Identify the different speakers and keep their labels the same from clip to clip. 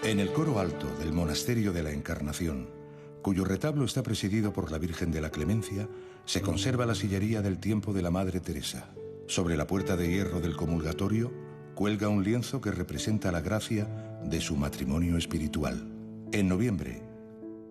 Speaker 1: En el coro alto del Monasterio de la Encarnación, cuyo retablo está presidido por la Virgen de la Clemencia, se conserva la sillería del tiempo de la Madre Teresa. Sobre la puerta de hierro del comulgatorio cuelga un lienzo que representa la gracia de su matrimonio espiritual. En noviembre,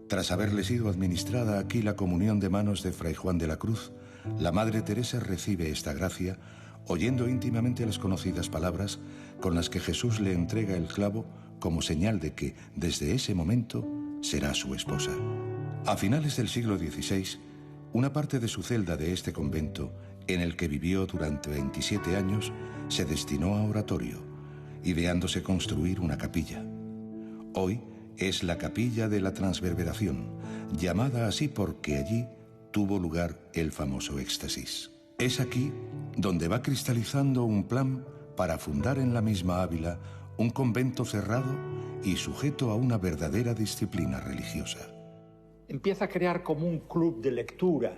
Speaker 1: tras haberle sido administrada aquí la comunión de manos de Fray Juan de la Cruz, la Madre Teresa recibe esta gracia oyendo íntimamente las conocidas palabras con las que Jesús le entrega el clavo como señal de que, desde ese momento, será su esposa. A finales del siglo XVI, una parte de su celda de este convento, en el que vivió durante 27 años, se destinó a oratorio, ideándose construir una capilla. Hoy es la Capilla de la Transverberación, llamada así porque allí tuvo lugar el famoso éxtasis. Es aquí donde va cristalizando un plan para fundar en la misma Ávila un convento cerrado y sujeto a una verdadera disciplina religiosa.
Speaker 2: Empieza a crear como un club de lectura,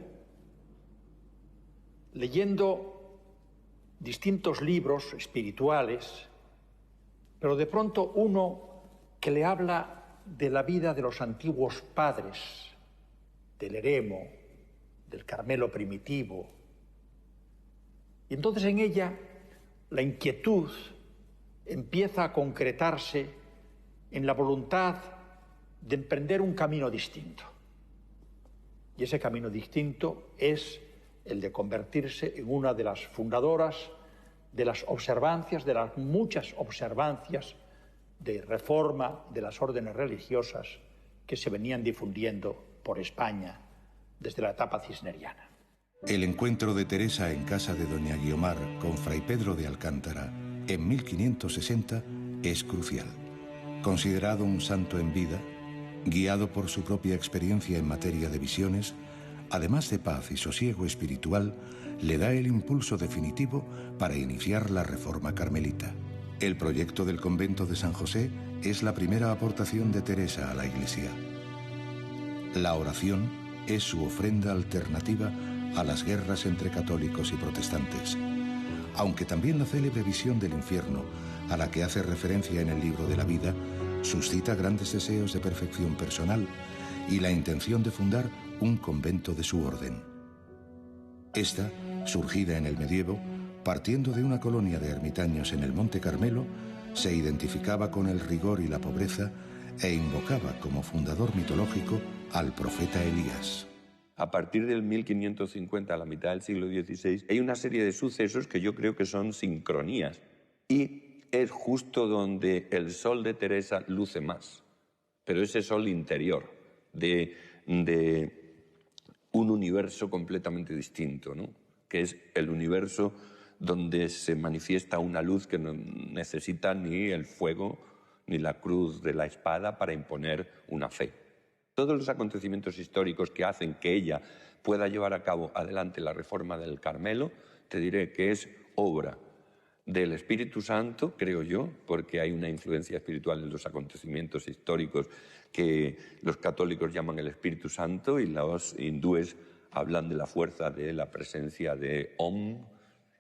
Speaker 2: leyendo distintos libros espirituales, pero de pronto uno que le habla de la vida de los antiguos padres, del eremo, del Carmelo primitivo. Y entonces en ella la inquietud empieza a concretarse en la voluntad de emprender un camino distinto. Y ese camino distinto es el de convertirse en una de las fundadoras de las observancias, de las muchas observancias de reforma de las órdenes religiosas que se venían difundiendo por España desde la etapa cisneriana.
Speaker 1: El encuentro de Teresa en casa de doña Guiomar con Fray Pedro de Alcántara en 1560 es crucial. Considerado un santo en vida, guiado por su propia experiencia en materia de visiones, además de paz y sosiego espiritual, le da el impulso definitivo para iniciar la reforma carmelita. El proyecto del convento de San José es la primera aportación de Teresa a la Iglesia. La oración es su ofrenda alternativa a las guerras entre católicos y protestantes. Aunque también la célebre visión del infierno, a la que hace referencia en el libro de la vida, suscita grandes deseos de perfección personal y la intención de fundar un convento de su orden. Esta, surgida en el medievo, partiendo de una colonia de ermitaños en el Monte Carmelo, se identificaba con el rigor y la pobreza e invocaba como fundador mitológico al profeta Elías.
Speaker 3: A partir del 1550, a la mitad del siglo XVI, hay una serie de sucesos que yo creo que son sincronías. Y es justo donde el sol de Teresa luce más. Pero ese sol interior, de un universo completamente distinto, ¿no? Que es el universo donde se manifiesta una luz que no necesita ni el fuego ni la cruz de la espada para imponer una fe. Todos los acontecimientos históricos que hacen que ella pueda llevar a cabo adelante la reforma del Carmelo, te diré que es obra del Espíritu Santo, creo yo, porque hay una influencia espiritual en los acontecimientos históricos que los católicos llaman el Espíritu Santo y los hindúes hablan de la fuerza de la presencia de Om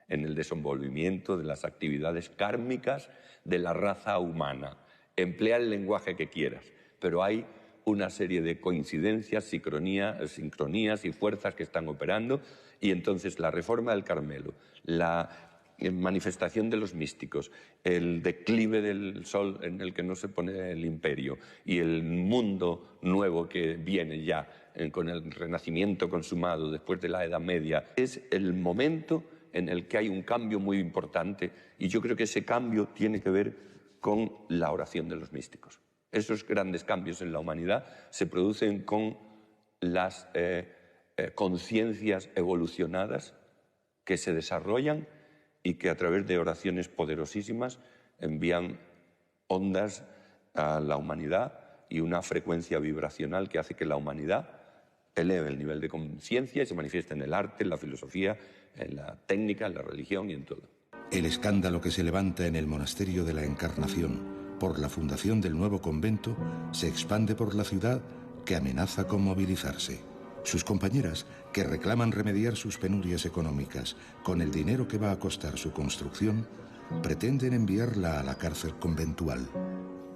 Speaker 3: en el desenvolvimiento de las actividades kármicas de la raza humana. Emplea el lenguaje que quieras, pero hay una serie de coincidencias, sincronías y fuerzas que están operando, y entonces la reforma del Carmelo, la manifestación de los místicos, el declive del sol en el que no se pone el imperio y el mundo nuevo que viene ya con el Renacimiento consumado después de la Edad Media, es el momento en el que hay un cambio muy importante, y yo creo que ese cambio tiene que ver con la oración de los místicos. Esos grandes cambios en la humanidad se producen con las conciencias evolucionadas que se desarrollan y que a través de oraciones poderosísimas envían ondas a la humanidad y una frecuencia vibracional que hace que la humanidad eleve el nivel de conciencia y se manifieste en el arte, en la filosofía, en la técnica, en la religión y en todo.
Speaker 1: El escándalo que se levanta en el Monasterio de la Encarnación por la fundación del nuevo convento se expande por la ciudad, que amenaza con movilizarse. Sus compañeras, que reclaman remediar sus penurias económicas con el dinero que va a costar su construcción, pretenden enviarla a la cárcel conventual.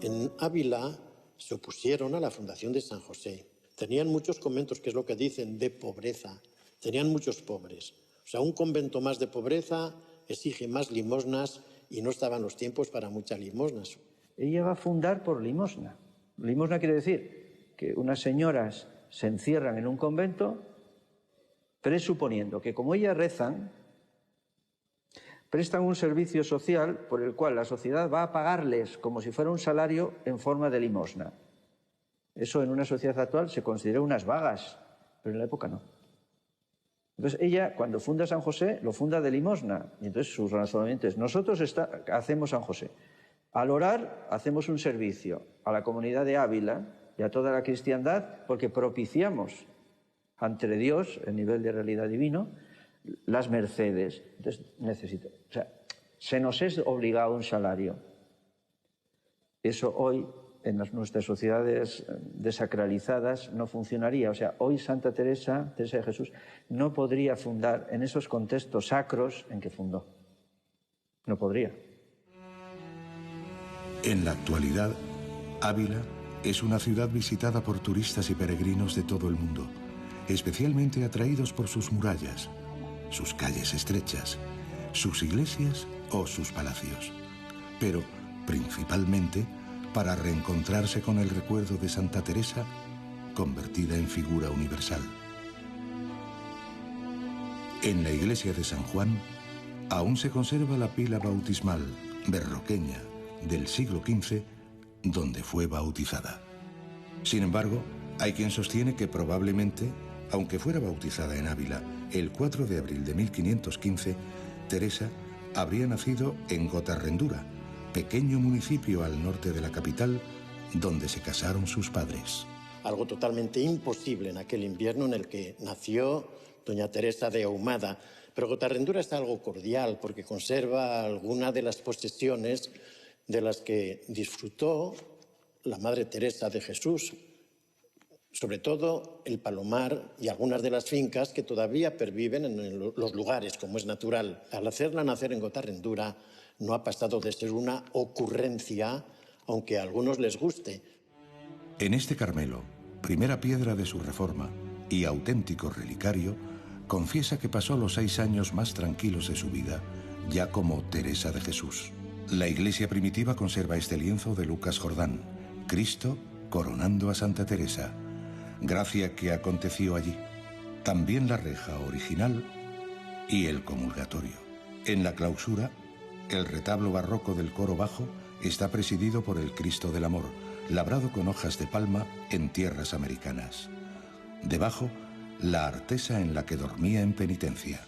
Speaker 4: en Ávila se opusieron a la fundación de San José. Tenían muchos conventos, que es lo que dicen, de pobreza. Tenían muchos pobres. O sea, un convento más de pobreza exige más limosnas y no estaban los tiempos para muchas limosnas.
Speaker 5: Ella va a fundar por limosna. Limosna quiere decir que unas señoras se encierran en un convento presuponiendo que como ellas rezan, prestan un servicio social por el cual la sociedad va a pagarles como si fuera un salario en forma de limosna. Eso en una sociedad actual se considera unas vagas, pero en la época no. Entonces ella, cuando funda San José, lo funda de limosna. Y entonces su razonamiento es, nosotros hacemos San José. Al orar hacemos un servicio a la comunidad de Ávila y a toda la cristiandad porque propiciamos ante Dios, el nivel de realidad divino, las mercedes. Entonces necesito, o sea, se nos es obligado un salario. Eso hoy en nuestras sociedades desacralizadas no funcionaría. O sea, hoy Santa Teresa de Jesús, no podría fundar en esos contextos sacros en que fundó. No podría.
Speaker 1: En la actualidad, Ávila es una ciudad visitada por turistas y peregrinos de todo el mundo, especialmente atraídos por sus murallas, sus calles estrechas, sus iglesias o sus palacios, pero principalmente para reencontrarse con el recuerdo de Santa Teresa, convertida en figura universal. En la iglesia de San Juan aún se conserva la pila bautismal berroqueña del siglo XV, donde fue bautizada. Sin embargo, hay quien sostiene que probablemente, aunque fuera bautizada en Ávila el 4 de abril de 1515, Teresa habría nacido en Gotarrendura, pequeño municipio al norte de la capital, donde se casaron sus padres.
Speaker 4: Algo totalmente imposible en aquel invierno en el que nació doña Teresa de Ahumada. Pero Gotarrendura es algo cordial porque conserva algunas de las posesiones de las que disfrutó la Madre Teresa de Jesús, sobre todo el Palomar y algunas de las fincas que todavía perviven en los lugares, como es natural. Al hacerla nacer en Gotarrendura, no ha pasado de ser una ocurrencia, aunque a algunos les guste.
Speaker 1: En este Carmelo, primera piedra de su reforma y auténtico relicario, confiesa que pasó los 6 años más tranquilos de su vida, ya como Teresa de Jesús. La iglesia primitiva conserva este lienzo de Lucas Jordán, Cristo coronando a Santa Teresa, gracia que aconteció allí. También la reja original y el comulgatorio. En la clausura, el retablo barroco del coro bajo está presidido por el Cristo del Amor, labrado con hojas de palma en tierras americanas. Debajo, la artesa en la que dormía en penitencia.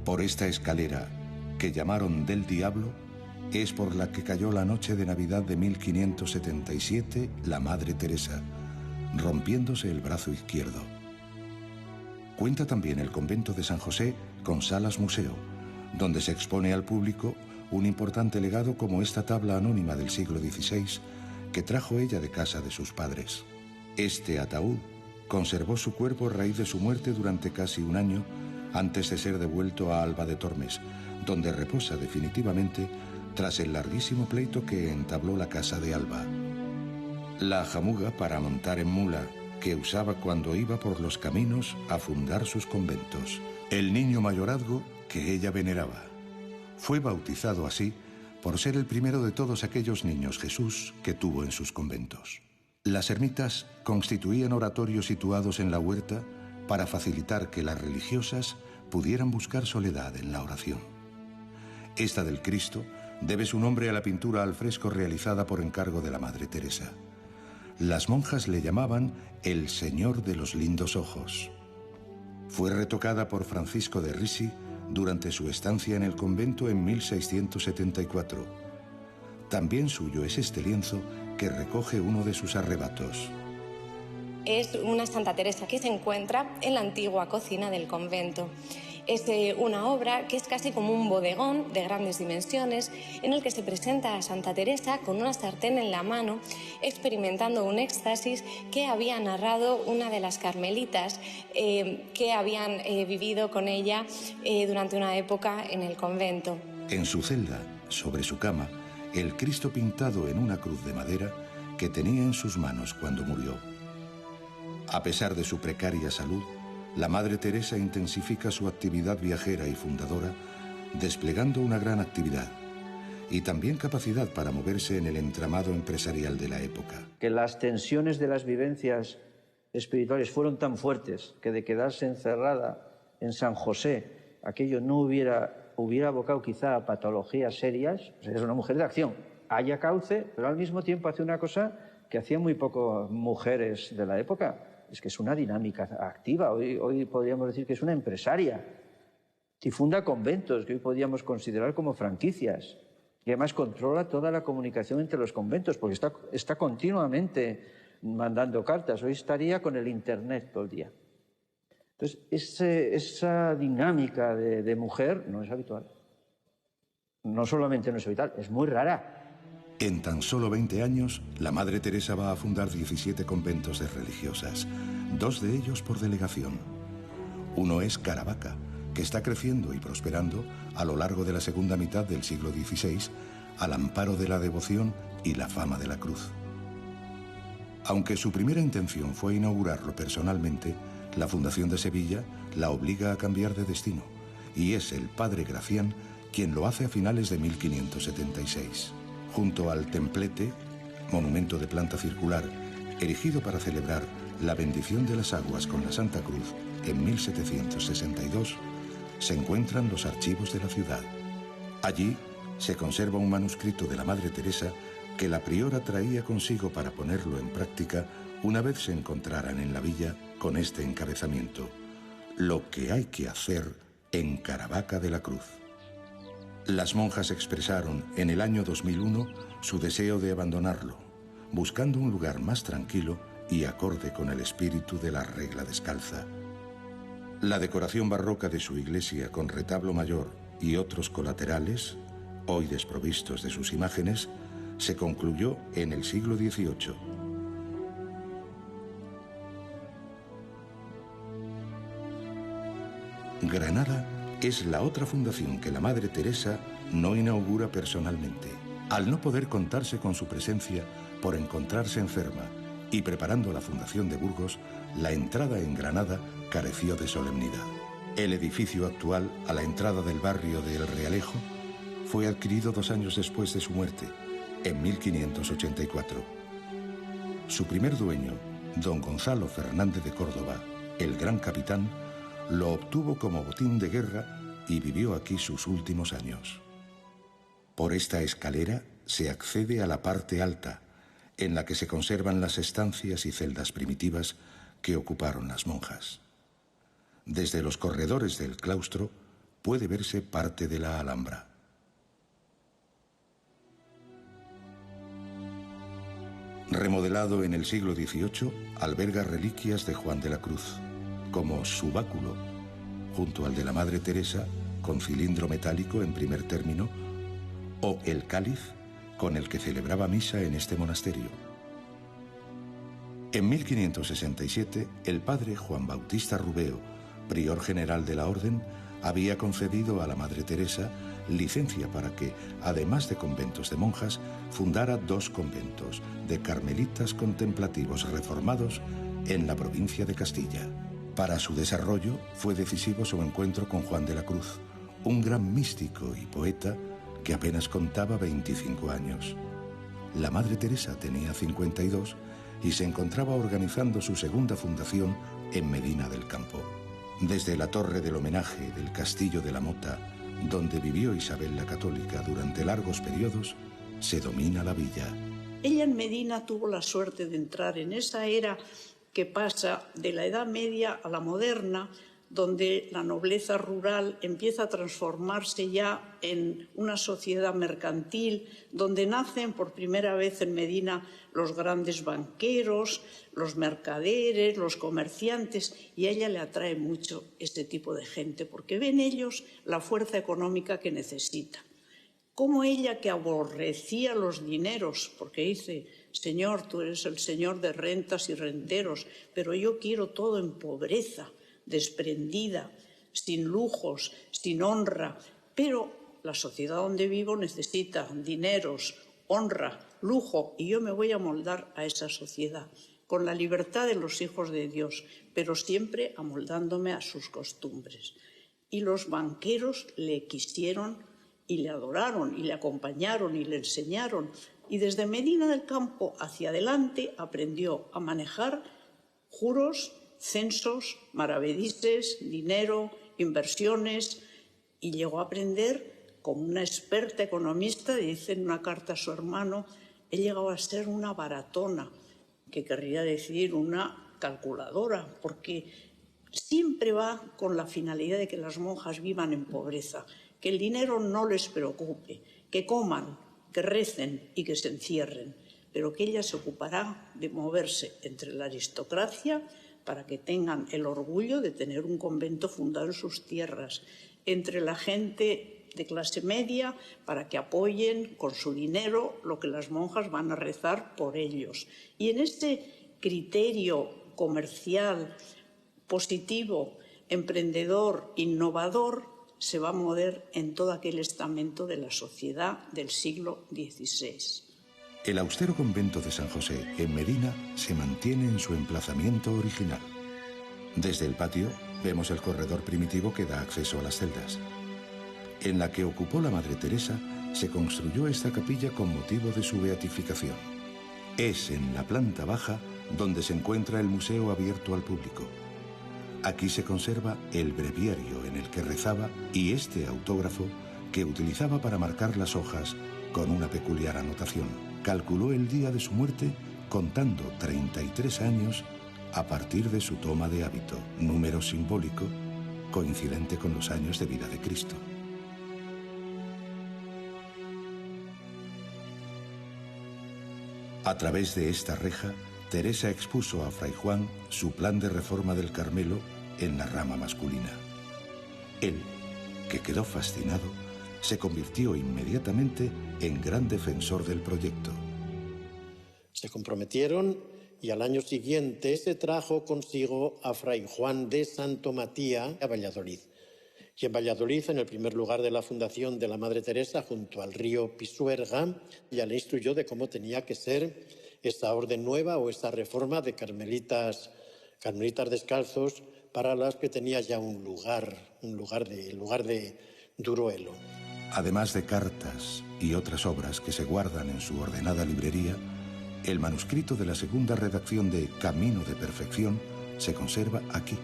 Speaker 1: Por esta escalera, que llamaron del Diablo, es por la que cayó la noche de Navidad de 1577 la Madre Teresa, rompiéndose el brazo izquierdo. Cuenta también el convento de San José con salas museo, donde se expone al público un importante legado como esta tabla anónima del siglo XVI que trajo ella de casa de sus padres. Este ataúd conservó su cuerpo a raíz de su muerte durante casi un año antes de ser devuelto a Alba de Tormes, donde reposa definitivamente tras el larguísimo pleito que entabló la casa de Alba. La jamuga para montar en mula que usaba cuando iba por los caminos a fundar sus conventos. El niño mayorazgo que ella veneraba. Fue bautizado así por ser el primero de todos aquellos niños Jesús que tuvo en sus conventos. Las ermitas constituían oratorios situados en la huerta para facilitar que las religiosas pudieran buscar soledad en la oración. Esta del Cristo debe su nombre a la pintura al fresco realizada por encargo de la Madre Teresa. Las monjas le llamaban el Señor de los lindos ojos. Fue retocada por Francisco de Risi durante su estancia en el convento en 1674. También suyo es este lienzo que recoge uno de sus arrebatos.
Speaker 6: Es una Santa Teresa que se encuentra en la antigua cocina del convento. Es una obra que es casi como un bodegón de grandes dimensiones en el que se presenta a Santa Teresa con una sartén en la mano experimentando un éxtasis que había narrado una de las carmelitas que habían vivido con ella durante una época en el convento.
Speaker 1: En su celda, sobre su cama, el Cristo pintado en una cruz de madera que tenía en sus manos cuando murió. A pesar de su precaria salud, la Madre Teresa intensifica su actividad viajera y fundadora, desplegando una gran actividad y también capacidad para moverse en el entramado empresarial de la época.
Speaker 5: Que las tensiones de las vivencias espirituales fueron tan fuertes que de quedarse encerrada en San José, aquello no hubiera abocado quizá a patologías serias. O sea, es una mujer de acción, haya cauce, pero al mismo tiempo hace una cosa que hacían muy pocas mujeres de la época. Es que es una dinámica activa. Hoy podríamos decir que es una empresaria. Y funda conventos que hoy podríamos considerar como franquicias. Y además controla toda la comunicación entre los conventos, porque está continuamente mandando cartas. Hoy estaría con el Internet todo el día. Entonces, esa dinámica de mujer no es habitual. No solamente no es habitual, es muy rara.
Speaker 1: En tan solo 20 años, la Madre Teresa va a fundar 17 conventos de religiosas, 2 de ellos por delegación. Uno es Caravaca, que está creciendo y prosperando a lo largo de la segunda mitad del siglo XVI, al amparo de la devoción y la fama de la cruz. Aunque su primera intención fue inaugurarlo personalmente, la Fundación de Sevilla la obliga a cambiar de destino, y es el padre Gracián quien lo hace a finales de 1576. Junto al templete, monumento de planta circular, erigido para celebrar la bendición de las aguas con la Santa Cruz en 1762, se encuentran los archivos de la ciudad. Allí se conserva un manuscrito de la Madre Teresa que la priora traía consigo para ponerlo en práctica una vez se encontraran en la villa con este encabezamiento: lo que hay que hacer en Caravaca de la Cruz. Las monjas expresaron en el año 2001 su deseo de abandonarlo, buscando un lugar más tranquilo y acorde con el espíritu de la regla descalza. La decoración barroca de su iglesia con retablo mayor y otros colaterales, hoy desprovistos de sus imágenes, se concluyó en el siglo XVIII. Granada es la otra fundación que la Madre Teresa no inaugura personalmente. Al no poder contarse con su presencia por encontrarse enferma y preparando la fundación de Burgos, la entrada en Granada careció de solemnidad. El edificio actual, a la entrada del barrio de El Realejo, fue adquirido 2 años después de su muerte, en 1584. Su primer dueño, don Gonzalo Fernández de Córdoba, el gran capitán, lo obtuvo como botín de guerra y vivió aquí sus últimos años. Por esta escalera se accede a la parte alta, en la que se conservan las estancias y celdas primitivas que ocuparon las monjas. Desde los corredores del claustro puede verse parte de la Alhambra. Remodelado en el siglo XVIII, alberga reliquias de Juan de la Cruz, como su báculo, junto al de la Madre Teresa, con cilindro metálico en primer término, o el cáliz con el que celebraba misa en este monasterio. En 1567, el padre Juan Bautista Rubeo, prior general de la orden, había concedido a la Madre Teresa licencia para que, además de conventos de monjas, fundara 2 conventos de carmelitas contemplativos reformados en la provincia de Castilla. Para su desarrollo fue decisivo su encuentro con Juan de la Cruz, un gran místico y poeta que apenas contaba 25 años. La Madre Teresa tenía 52 y se encontraba organizando su segunda fundación en Medina del Campo. Desde la torre del homenaje del Castillo de la Mota, donde vivió Isabel la Católica durante largos periodos, se domina la villa.
Speaker 7: Ella en Medina tuvo la suerte de entrar en esa era que pasa de la Edad Media a la moderna, donde la nobleza rural empieza a transformarse ya en una sociedad mercantil, donde nacen por primera vez en Medina los grandes banqueros, los mercaderes, los comerciantes, y a ella le atrae mucho este tipo de gente, porque ven ellos la fuerza económica que necesita. Como ella, que aborrecía los dineros, porque dice: Señor, tú eres el Señor de rentas y renteros, pero yo quiero todo en pobreza, desprendida, sin lujos, sin honra. Pero la sociedad donde vivo necesita dineros, honra, lujo, y yo me voy a moldar a esa sociedad, con la libertad de los hijos de Dios, pero siempre amoldándome a sus costumbres. Y los banqueros le quisieron y le adoraron y le acompañaron y le enseñaron. Y desde Medina del Campo hacia adelante aprendió a manejar juros, censos, maravedises, dinero, inversiones, y llegó a aprender como una experta economista. Dice en una carta a su hermano, he llegado a ser una baratona, que querría decir una calculadora, porque siempre va con la finalidad de que las monjas vivan en pobreza, que el dinero no les preocupe, que coman, que recen y que se encierren, pero que ella se ocupará de moverse entre la aristocracia para que tengan el orgullo de tener un convento fundado en sus tierras, entre la gente de clase media para que apoyen con su dinero lo que las monjas van a rezar por ellos. Y en este criterio comercial, positivo, emprendedor, innovador, se va a mover en todo aquel estamento de la sociedad del siglo XVI.
Speaker 1: El austero convento de San José en Medina se mantiene en su emplazamiento original. Desde el patio vemos el corredor primitivo que da acceso a las celdas. En la que ocupó la Madre Teresa se construyó esta capilla con motivo de su beatificación. Es en la planta baja donde se encuentra el museo abierto al público. Aquí se conserva el breviario en el que rezaba y este autógrafo que utilizaba para marcar las hojas con una peculiar anotación. Calculó el día de su muerte contando 33 años a partir de su toma de hábito, número simbólico coincidente con los años de vida de Cristo. A través de esta reja, Teresa expuso a Fray Juan su plan de reforma del Carmelo en la rama masculina. Él, que quedó fascinado, se convirtió inmediatamente en gran defensor del proyecto.
Speaker 4: Se comprometieron y al año siguiente se trajo consigo a Fray Juan de Santo Matía a Valladolid. Y en Valladolid, en el primer lugar de la fundación de la Madre Teresa, junto al río Pisuerga, ya le instruyó de cómo tenía que ser esta orden nueva o esta reforma de carmelitas descalzos, para las que tenía ya un lugar de Duruelo.
Speaker 1: Además de cartas y otras obras que se guardan en su ordenada librería, el manuscrito de la segunda redacción de Camino de Perfección se conserva aquí,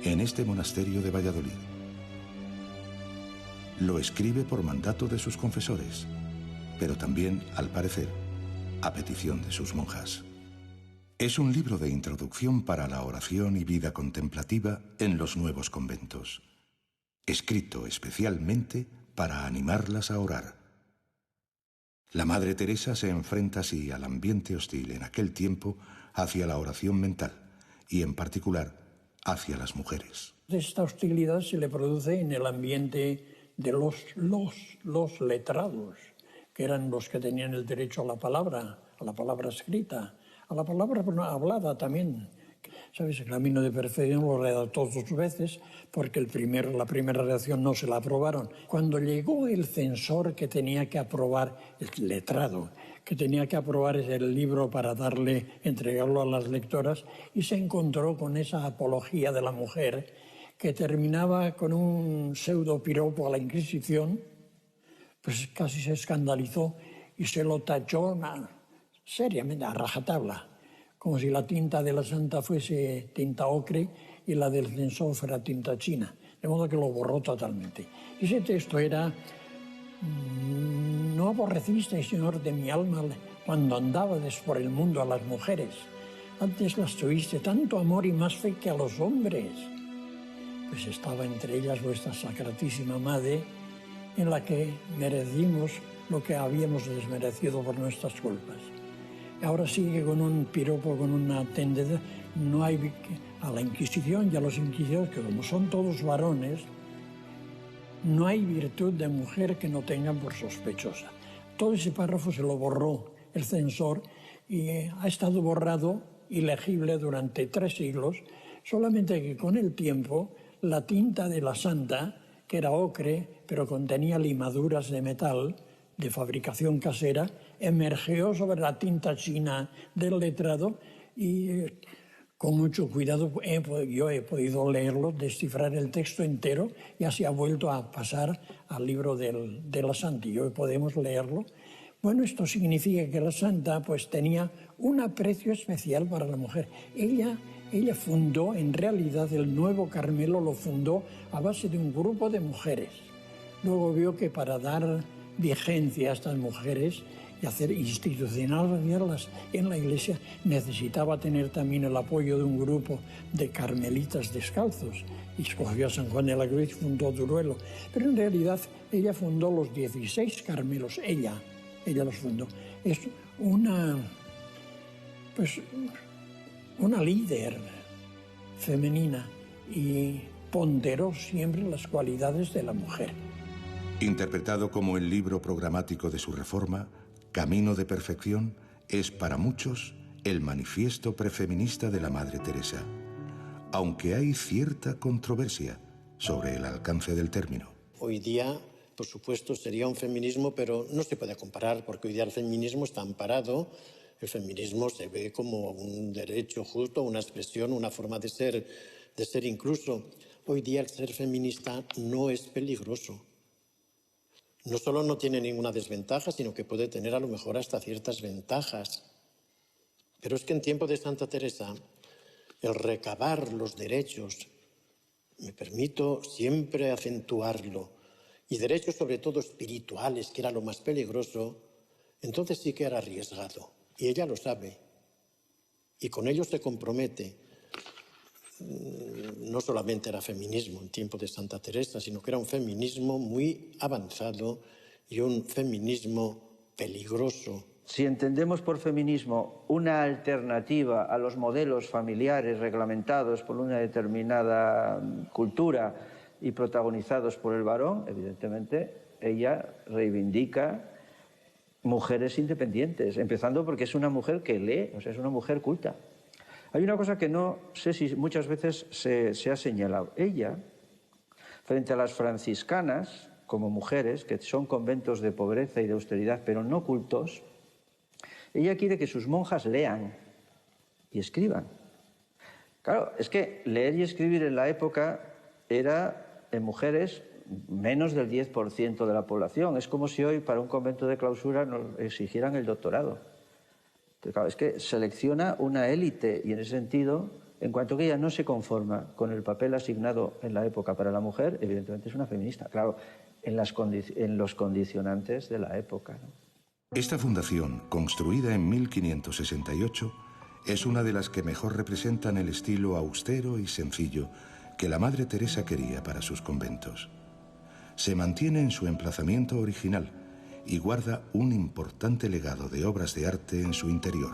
Speaker 1: en este monasterio de Valladolid. Lo escribe por mandato de sus confesores, pero también, al parecer, a petición de sus monjas. Es un libro de introducción para la oración y vida contemplativa en los nuevos conventos, escrito especialmente para animarlas a orar. La Madre Teresa se enfrenta así al ambiente hostil en aquel tiempo hacia la oración mental y, en particular, hacia las mujeres.
Speaker 2: Esta hostilidad se le produce en el ambiente de los letrados, que eran los que tenían el derecho a la palabra escrita, a la palabra hablada también. ¿Sabes? El Camino de Perfección lo redactó 2 veces porque la primera redacción no se la aprobaron. Cuando llegó el censor que tenía que aprobar, el letrado, que tenía que aprobar el libro para entregarlo a las lectoras, y se encontró con esa apología de la mujer que terminaba con un pseudo piropo a la Inquisición, pues casi se escandalizó y se lo tachó seriamente a rajatabla, como si la tinta de la santa fuese tinta ocre y la del censor fuera tinta china, de modo que lo borró totalmente. Y ese texto era: no aborrecisteis, Señor de mi alma, cuando andabades por el mundo a las mujeres, antes las tuviste tanto amor y más fe que a los hombres. Pues estaba entre ellas vuestra Sacratísima Madre, en la que merecimos lo que habíamos desmerecido por nuestras culpas. Ahora sigue con un piropo, con una tendedad. No hay a la Inquisición y a los inquisidores, que como son todos varones, no hay virtud de mujer que no tengan por sospechosa. Todo ese párrafo se lo borró el censor y ha estado borrado, ilegible, durante 3 siglos, solamente que con el tiempo la tinta de la santa,
Speaker 8: que era ocre, pero contenía limaduras de metal de fabricación casera, emergió sobre la tinta china del letrado y con mucho cuidado yo he podido leerlo, descifrar el texto entero, y así ha vuelto a pasar al libro de la Santa y hoy podemos leerlo. Bueno, esto significa que la Santa pues tenía un aprecio especial para la mujer. Ella fundó, en realidad, el Nuevo Carmelo lo fundó a base de un grupo de mujeres. Luego vio que para dar vigencia a estas mujeres y hacer institucionalizarlas en la Iglesia necesitaba tener también el apoyo de un grupo de carmelitas descalzos. Y escogió a San Juan de la Cruz y fundó Duruelo. Pero en realidad ella fundó los 16 Carmelos, ella los fundó. Es una líder femenina y ponderó siempre las cualidades de la mujer.
Speaker 1: Interpretado como el libro programático de su reforma, Camino de Perfección es para muchos el manifiesto prefeminista de la Madre Teresa, aunque hay cierta controversia sobre el alcance del término.
Speaker 4: Hoy día, por supuesto, sería un feminismo, pero no se puede comparar, porque hoy día el feminismo está amparado. El feminismo se ve como un derecho justo, una expresión, una forma de ser incluso. Hoy día el ser feminista no es peligroso. No solo no tiene ninguna desventaja, sino que puede tener a lo mejor hasta ciertas ventajas. Pero es que en tiempo de Santa Teresa, el recabar los derechos, me permito siempre acentuarlo, y derechos sobre todo espirituales, que era lo más peligroso, entonces sí que era arriesgado. Y ella lo sabe. Y con ello se compromete. No solamente era feminismo en tiempo de Santa Teresa, sino que era un feminismo muy avanzado y un feminismo peligroso.
Speaker 5: Si entendemos por feminismo una alternativa a los modelos familiares reglamentados por una determinada cultura y protagonizados por el varón, evidentemente ella reivindica mujeres independientes, empezando porque es una mujer que lee, o sea, es una mujer culta. Hay una cosa que no sé si muchas veces se ha señalado. Ella, frente a las franciscanas, como mujeres, que son conventos de pobreza y de austeridad, pero no cultos, ella quiere que sus monjas lean y escriban. Claro, es que leer y escribir en la época era, en mujeres, menos del 10% de la población. Es como si hoy para un convento de clausura nos exigieran el doctorado. Pero claro, es que selecciona una élite y en ese sentido, en cuanto que ella no se conforma con el papel asignado en la época para la mujer, evidentemente es una feminista. Claro, en los condicionantes de la época, ¿no?
Speaker 1: Esta fundación, construida en 1568, es una de las que mejor representan el estilo austero y sencillo que la Madre Teresa quería para sus conventos. Se mantiene en su emplazamiento original y guarda un importante legado de obras de arte en su interior.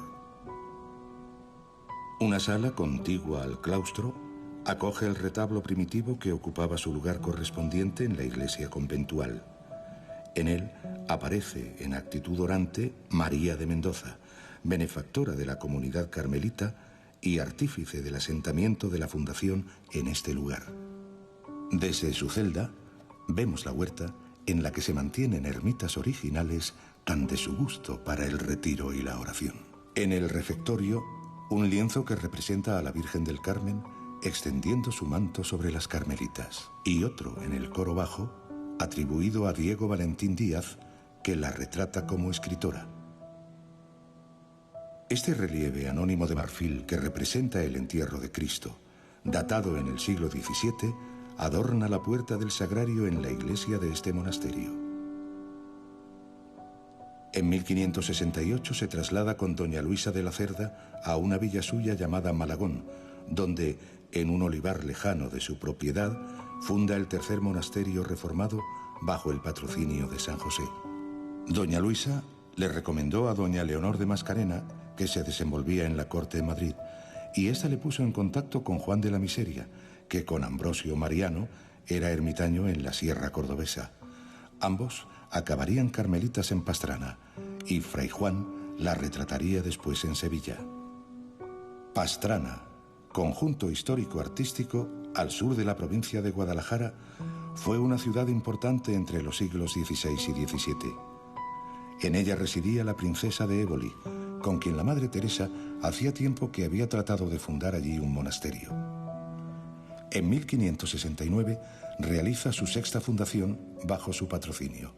Speaker 1: Una sala contigua al claustro acoge el retablo primitivo que ocupaba su lugar correspondiente en la iglesia conventual. En él aparece en actitud orante María de Mendoza, benefactora de la comunidad carmelita y artífice del asentamiento de la fundación en este lugar. Desde su celda vemos la huerta en la que se mantienen ermitas originales tan de su gusto para el retiro y la oración. En el refectorio, un lienzo que representa a la Virgen del Carmen extendiendo su manto sobre las carmelitas, y otro en el coro bajo, atribuido a Diego Valentín Díaz, que la retrata como escritora. Este relieve anónimo de marfil que representa el entierro de Cristo, datado en el siglo XVII, adorna la puerta del sagrario en la iglesia de este monasterio. En 1568 se traslada con doña Luisa de la Cerda a una villa suya llamada Malagón, donde, en un olivar lejano de su propiedad, funda el tercer monasterio reformado bajo el patrocinio de San José. Doña Luisa le recomendó a doña Leonor de Mascarena, que se desenvolvía en la corte de Madrid, y ésta le puso en contacto con Juan de la Miseria, que con Ambrosio Mariano era ermitaño en la Sierra Cordobesa. Ambos acabarían carmelitas en Pastrana, y Fray Juan la retrataría después en Sevilla. Pastrana, conjunto histórico-artístico al sur de la provincia de Guadalajara, fue una ciudad importante entre los siglos XVI y XVII. En ella residía la princesa de Éboli, con quien la Madre Teresa hacía tiempo que había tratado de fundar allí un monasterio. En 1569 realiza su sexta fundación bajo su patrocinio.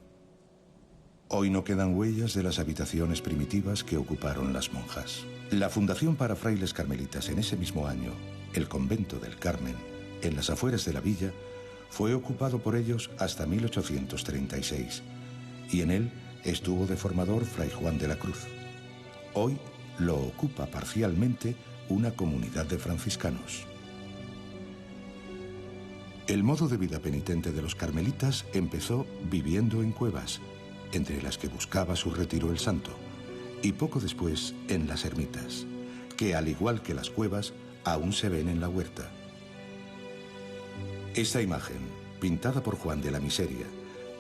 Speaker 1: Hoy no quedan huellas de las habitaciones primitivas que ocuparon las monjas. La fundación para frailes carmelitas en ese mismo año, el convento del Carmen, en las afueras de la villa, fue ocupado por ellos hasta 1836, y en él estuvo de formador Fray Juan de la Cruz. Hoy lo ocupa parcialmente una comunidad de franciscanos. El modo de vida penitente de los carmelitas empezó viviendo en cuevas, entre las que buscaba su retiro el santo, y poco después en las ermitas, que al igual que las cuevas, aún se ven en la huerta. Esta imagen, pintada por Juan de la Miseria,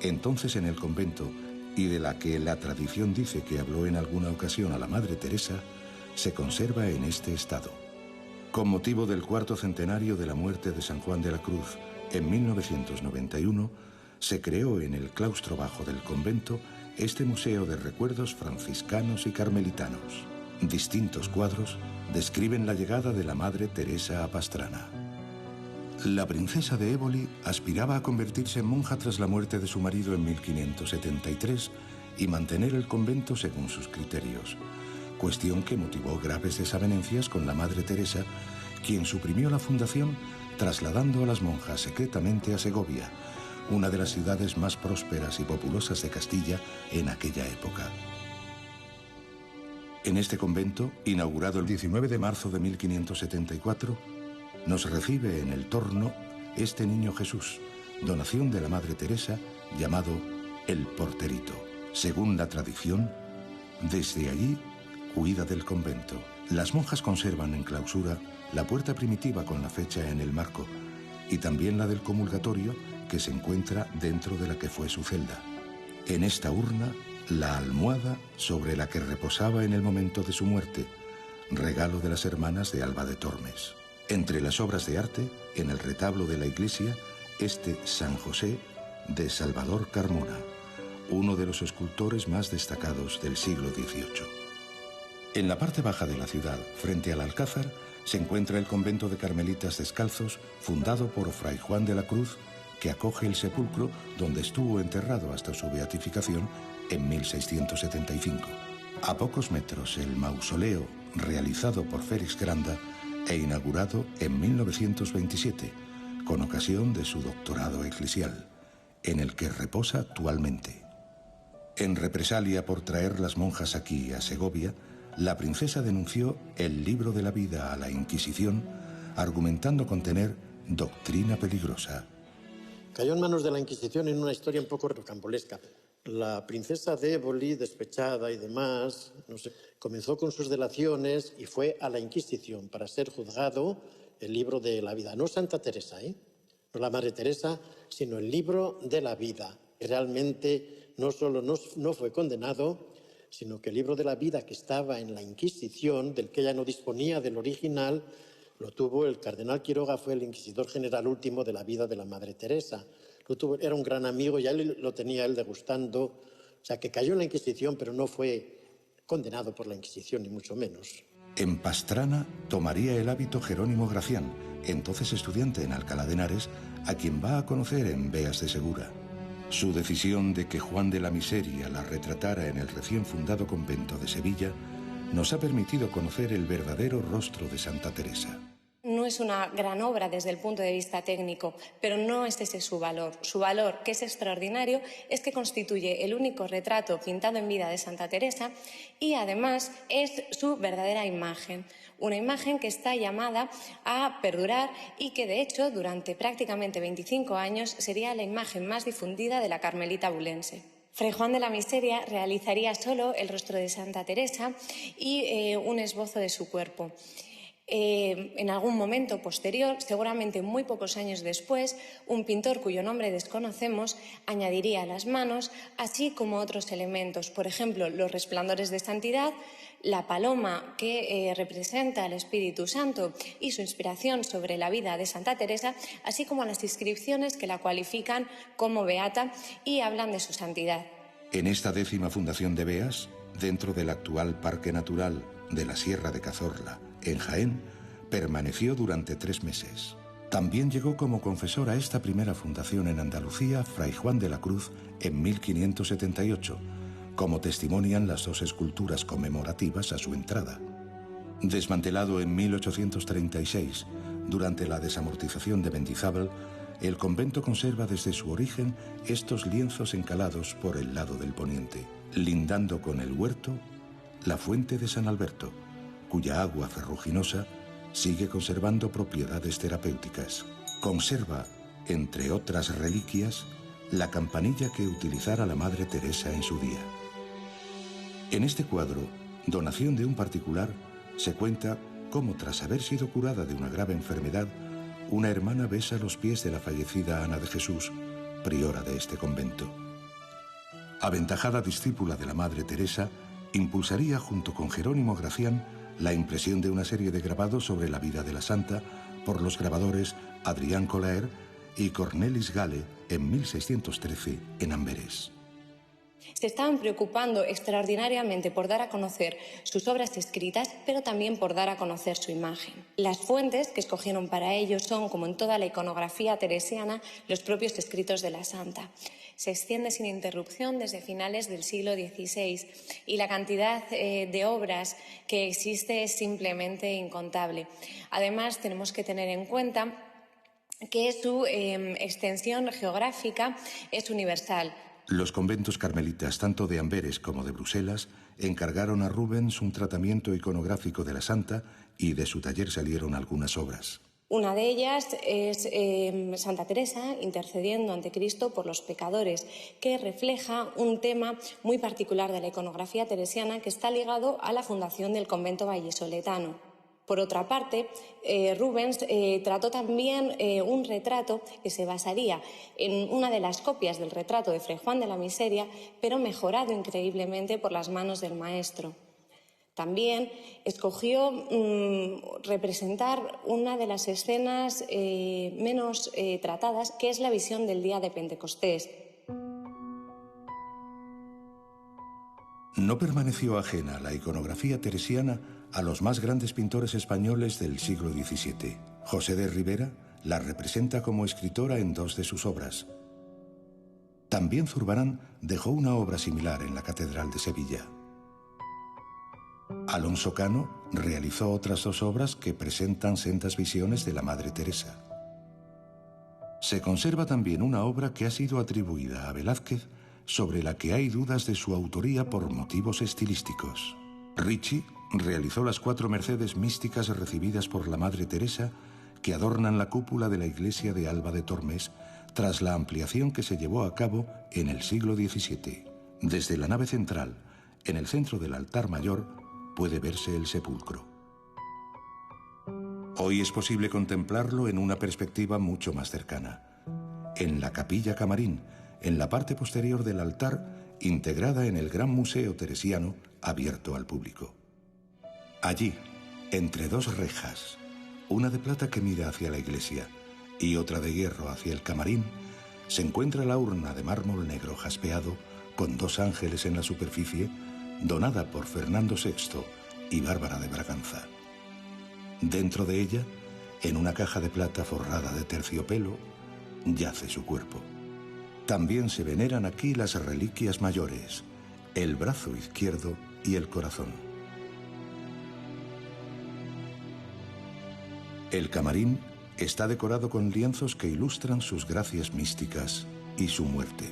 Speaker 1: entonces en el convento, y de la que la tradición dice que habló en alguna ocasión a la Madre Teresa, se conserva en este estado. Con motivo del cuarto centenario de la muerte de San Juan de la Cruz, en 1991, se creó en el claustro bajo del convento este museo de recuerdos franciscanos y carmelitanos. Distintos cuadros describen la llegada de la Madre Teresa a Pastrana. La princesa de Éboli aspiraba a convertirse en monja tras la muerte de su marido en 1573 y mantener el convento según sus criterios, cuestión que motivó graves desavenencias con la Madre Teresa, quien suprimió la fundación trasladando a las monjas secretamente a Segovia, una de las ciudades más prósperas y populosas de Castilla en aquella época. En este convento, inaugurado el 19 de marzo de 1574, nos recibe en el torno este niño Jesús, donación de la Madre Teresa, llamado el Porterito. Según la tradición, desde allí cuida del convento. Las monjas conservan en clausura la puerta primitiva con la fecha en el marco y también la del comulgatorio que se encuentra dentro de la que fue su celda. En esta urna, la almohada sobre la que reposaba en el momento de su muerte, regalo de las hermanas de Alba de Tormes. Entre las obras de arte, en el retablo de la iglesia, este San José de Salvador Carmona, uno de los escultores más destacados del siglo XVIII. En la parte baja de la ciudad, frente al Alcázar, se encuentra el convento de Carmelitas Descalzos, fundado por Fray Juan de la Cruz, que acoge el sepulcro donde estuvo enterrado hasta su beatificación en 1675. A pocos metros, el mausoleo, realizado por Félix Granda e inaugurado en 1927, con ocasión de su doctorado eclesial, en el que reposa actualmente. En represalia por traer las monjas aquí a Segovia, la princesa denunció el libro de la vida a la Inquisición, argumentando contener doctrina peligrosa.
Speaker 4: Cayó en manos de la Inquisición en una historia un poco rocambolesca. La princesa de Éboli, despechada y demás, comenzó con sus delaciones y fue a la Inquisición para ser juzgado el libro de la vida. No Santa Teresa, no la Madre Teresa, sino el libro de la vida. Realmente no solo no fue condenado, sino que el libro de la vida que estaba en la Inquisición, del que ella no disponía del original, lo tuvo el cardenal Quiroga, fue el inquisidor general último de la vida de la Madre Teresa. Era un gran amigo y él lo tenía él degustando. O sea, que cayó en la Inquisición, pero no fue condenado por la Inquisición, ni mucho menos.
Speaker 1: En Pastrana tomaría el hábito Jerónimo Gracián, entonces estudiante en Alcalá de Henares, a quien va a conocer en Beas de Segura. Su decisión de que Juan de la Miseria la retratara en el recién fundado convento de Sevilla nos ha permitido conocer el verdadero rostro de Santa Teresa.
Speaker 6: No es una gran obra desde el punto de vista técnico, pero no es ese su valor. Su valor, que es extraordinario, es que constituye el único retrato pintado en vida de Santa Teresa y además es su verdadera imagen. Una imagen que está llamada a perdurar y que de hecho durante prácticamente 25 años sería la imagen más difundida de la carmelita bulense. Fray Juan de la Miseria realizaría solo el rostro de Santa Teresa y un esbozo de su cuerpo. En algún momento posterior, seguramente muy pocos años después, un pintor cuyo nombre desconocemos añadiría las manos, así como otros elementos, por ejemplo, los resplandores de santidad, la paloma que representa al Espíritu Santo y su inspiración sobre la vida de Santa Teresa, así como las inscripciones que la cualifican como beata y hablan de su santidad.
Speaker 1: En esta 10ª fundación de Beas, dentro del actual Parque Natural de la Sierra de Cazorla, en Jaén, permaneció durante 3 meses. También llegó como confesor a esta primera fundación en Andalucía Fray Juan de la Cruz en 1578, como testimonian las 2 esculturas conmemorativas a su entrada. Desmantelado en 1836, durante la desamortización de Mendizábal, el convento conserva desde su origen estos lienzos encalados por el lado del poniente, lindando con el huerto la fuente de San Alberto, cuya agua ferruginosa sigue conservando propiedades terapéuticas. Conserva, entre otras reliquias, la campanilla que utilizara la Madre Teresa en su día. En este cuadro, donación de un particular, se cuenta cómo, tras haber sido curada de una grave enfermedad, una hermana besa los pies de la fallecida Ana de Jesús, priora de este convento. Aventajada discípula de la Madre Teresa, impulsaría junto con Jerónimo Gracián la impresión de una serie de grabados sobre la vida de la santa por los grabadores Adrián Colaer y Cornelis Gale en 1613 en Amberes.
Speaker 6: Se estaban preocupando extraordinariamente por dar a conocer sus obras escritas, pero también por dar a conocer su imagen. Las fuentes que escogieron para ello son, como en toda la iconografía teresiana, los propios escritos de la santa. Se extiende sin interrupción desde finales del siglo XVI y la cantidad de obras que existe es simplemente incontable. Además, tenemos que tener en cuenta que su extensión geográfica es universal.
Speaker 1: Los conventos carmelitas, tanto de Amberes como de Bruselas, encargaron a Rubens un tratamiento iconográfico de la santa y de su taller salieron algunas obras.
Speaker 6: Una de ellas es Santa Teresa intercediendo ante Cristo por los pecadores, que refleja un tema muy particular de la iconografía teresiana que está ligado a la fundación del convento vallisoletano. Por otra parte, Rubens trató también un retrato que se basaría en una de las copias del retrato de Fray Juan de la Miseria, pero mejorado increíblemente por las manos del maestro. También escogió representar una de las escenas menos tratadas, que es la visión del día de Pentecostés.
Speaker 1: No permaneció ajena la iconografía teresiana a los más grandes pintores españoles del siglo XVII. José de Ribera la representa como escritora en 2 de sus obras. También Zurbarán dejó una obra similar en la Catedral de Sevilla. Alonso Cano realizó otras 2 obras que presentan sendas visiones de la Madre Teresa. Se conserva también una obra que ha sido atribuida a Velázquez, sobre la que hay dudas de su autoría por motivos estilísticos. Ricci realizó las 4 mercedes místicas recibidas por la Madre Teresa que adornan la cúpula de la iglesia de Alba de Tormes tras la ampliación que se llevó a cabo en el siglo XVII. Desde la nave central, en el centro del altar mayor, puede verse el sepulcro. Hoy es posible contemplarlo en una perspectiva mucho más cercana. En la capilla camarín, en la parte posterior del altar, integrada en el Gran Museo Teresiano, abierto al público. Allí, entre 2 rejas, una de plata que mira hacia la iglesia y otra de hierro hacia el camarín, se encuentra la urna de mármol negro jaspeado con 2 ángeles en la superficie, donada por Fernando VI y Bárbara de Braganza. Dentro de ella, en una caja de plata forrada de terciopelo, yace su cuerpo. También se veneran aquí las reliquias mayores, el brazo izquierdo y el corazón. El camarín está decorado con lienzos que ilustran sus gracias místicas y su muerte.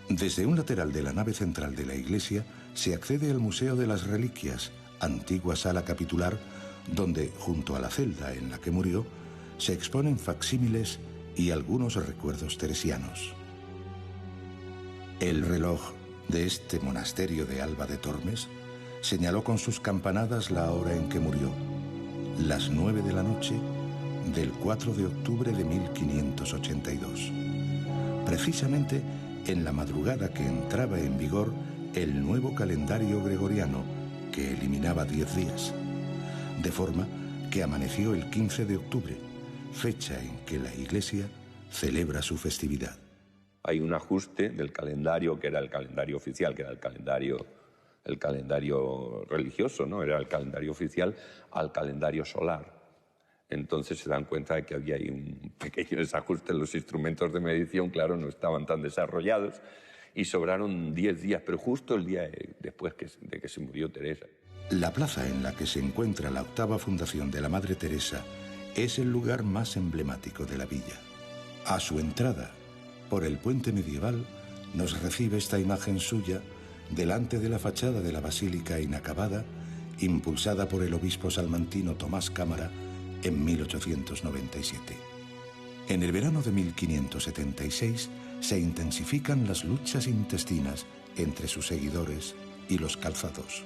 Speaker 1: Desde un lateral de la nave central de la iglesia se accede al Museo de las Reliquias, antigua sala capitular, donde, junto a la celda en la que murió, se exponen facsímiles y algunos recuerdos teresianos. El reloj de este monasterio de Alba de Tormes señaló con sus campanadas la hora en que murió, las 9 de la noche del 4 de octubre de 1582. Precisamente en la madrugada que entraba en vigor el nuevo calendario gregoriano, que eliminaba 10 días, de forma que amaneció el 15 de octubre, fecha en que la Iglesia celebra su festividad.
Speaker 3: Hay un ajuste del calendario, que era el calendario oficial, que era el calendario religioso, ¿no? Era el calendario oficial, al calendario solar. Entonces se dan cuenta de que había ahí un pequeño desajuste. Los instrumentos de medición, claro, no estaban tan desarrollados y sobraron 10 días, pero justo el día después de que se murió Teresa.
Speaker 1: La plaza en la que se encuentra la octava fundación de la Madre Teresa es el lugar más emblemático de la villa. A su entrada, por el puente medieval, nos recibe esta imagen suya delante de la fachada de la basílica inacabada, impulsada por el obispo salmantino Tomás Cámara en 1897. En el verano de 1576 se intensifican las luchas intestinas entre sus seguidores y los calzados.